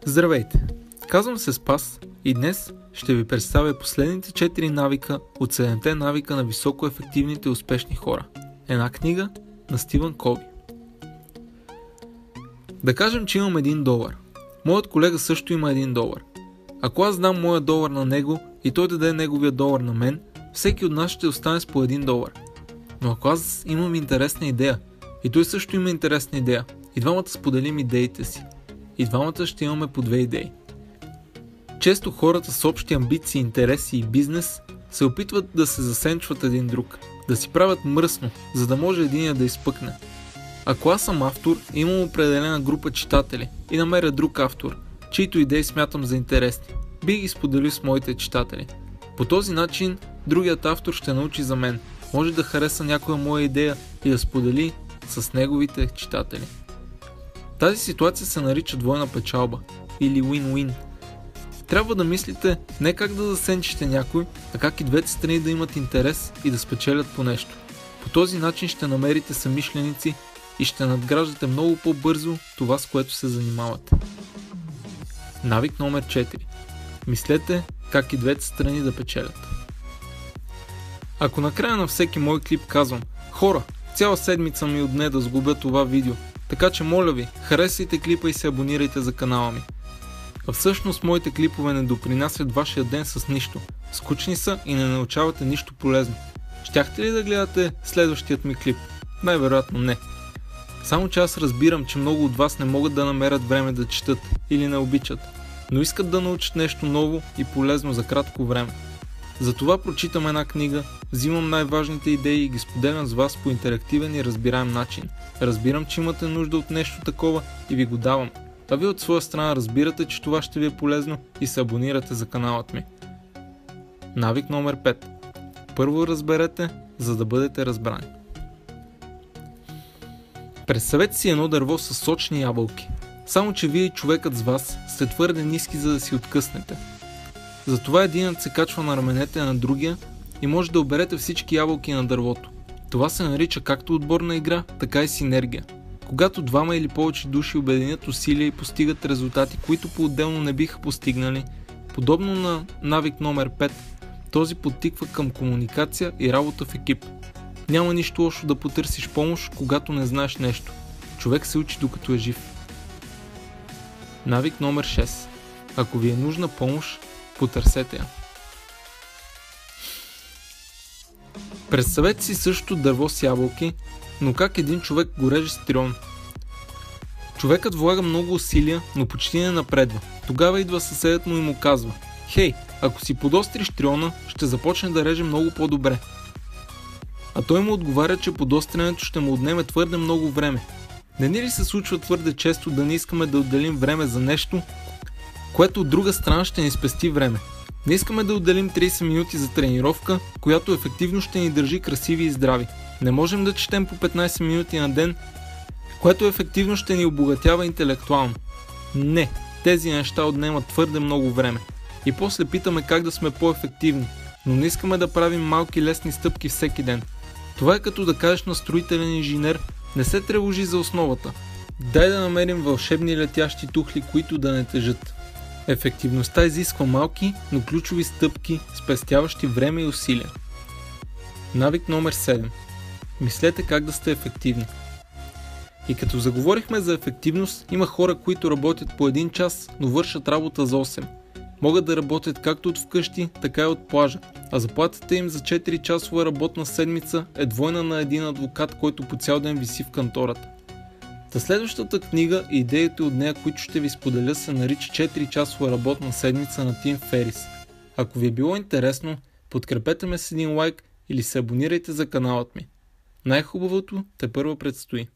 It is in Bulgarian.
Здравейте! Казвам се Спас и днес ще ви представя последните 4 навика от 7-те навика на високоефективните и успешни хора. Една книга на Стивън Кови. Да кажем, че имам $1. Моят колега също има $1. Ако аз дам моя долар на него и той даде неговия долар на мен, всеки от нас ще остане с по $1. Но ако аз имам интересна идея и той също има интересна идея и двамата споделим идеите си, и двамата ще имаме по 2 идеи. Често хората с общи амбиции, интереси и бизнес се опитват да се засенчват един друг, да си правят мръсно, за да може единия да изпъкне. Ако аз съм автор, имам определена група читатели и намеря друг автор, чието идеи смятам за интересни, би ги споделил с моите читатели. По този начин, другият автор ще научи за мен, може да хареса някоя моя идея и да сподели с неговите читатели. Тази ситуация се нарича двойна печалба или win-win. Трябва да мислите не как да засенчите някой, а как и двете страни да имат интерес и да спечелят по нещо. По този начин ще намерите съмишленици и ще надграждате много по-бързо това, с което се занимавате. Навик номер 4. Мислете как и двете страни да печелят. Ако накрая на всеки мой клип казвам: хора, цяла седмица ми отне да сгубя това видео, така че моля ви, харесайте клипа и се абонирайте за канала ми. А всъщност моите клипове не допринасят вашия ден с нищо. Скучни са и не научавате нищо полезно. Щяхте ли да гледате следващият ми клип? Най-вероятно не. Само че аз разбирам, че много от вас не могат да намерят време да четат или не обичат, но искат да научат нещо ново и полезно за кратко време. Затова прочитам една книга, взимам най-важните идеи и ги споделям с вас по интерактивен и разбираем начин. Разбирам, че имате нужда от нещо такова и ви го давам. А ви от своя страна разбирате, че това ще ви е полезно и се абонирате за каналът ми. Навик номер 5. Първо разберете, за да бъдете разбрани. Представете си едно дърво с сочни ябълки. Само че вие и човекът с вас сте твърде ниски, за да си откъснете. Затова единът се качва на раменете на другия и може да оберете всички ябълки на дървото. Това се нарича както отборна игра, така и синергия. Когато двама или повече души обединят усилия и постигат резултати, които по-отделно не биха постигнали, подобно на навик номер 5, този подтиква към комуникация и работа в екип. Няма нищо лошо да потърсиш помощ, когато не знаеш нещо. Човек се учи докато е жив. Навик номер 6. Ако ви е нужна помощ, потърсете я. Представете си също дърво с ябълки, но как един човек го реже с трион. Човекът влага много усилия, но почти не напредва. Тогава идва съседът му и му казва: хей, ако си подостриш триона, ще започне да реже много по-добре. А той му отговаря, че подострянето ще му отнеме твърде много време. Не ни ли се случва твърде често да не искаме да отделим време за нещо, което от друга страна ще ни спести време? Не искаме да отделим 30 минути за тренировка, която ефективно ще ни държи красиви и здрави. Не можем да четем по 15 минути на ден, което ефективно ще ни обогатява интелектуално. Не, тези неща отнемат твърде много време. И после питаме как да сме по-ефективни, но не искаме да правим малки лесни стъпки всеки ден. Това е като да кажеш на строителен инженер: не се тревожи за основата. Дай да намерим вълшебни летящи тухли, които да не тежат. Ефективността изисква малки, но ключови стъпки, спестяващи време и усилия. Навик номер 7. Мислете как да сте ефективни. И като заговорихме за ефективност, има хора, които работят по 1 час, но вършат работа за 8. Могат да работят както от вкъщи, така и от плажа, а заплатата им за 4-часова работна седмица е двойна на един адвокат, който по цял ден виси в кантората. Та следващата книга и идеите от нея, които ще ви споделя, се нарича 4-часова работна седмица на Тим Ферис. Ако ви е било интересно, подкрепете ме с един лайк или се абонирайте за каналът ми. Най-хубавото тепърва предстои.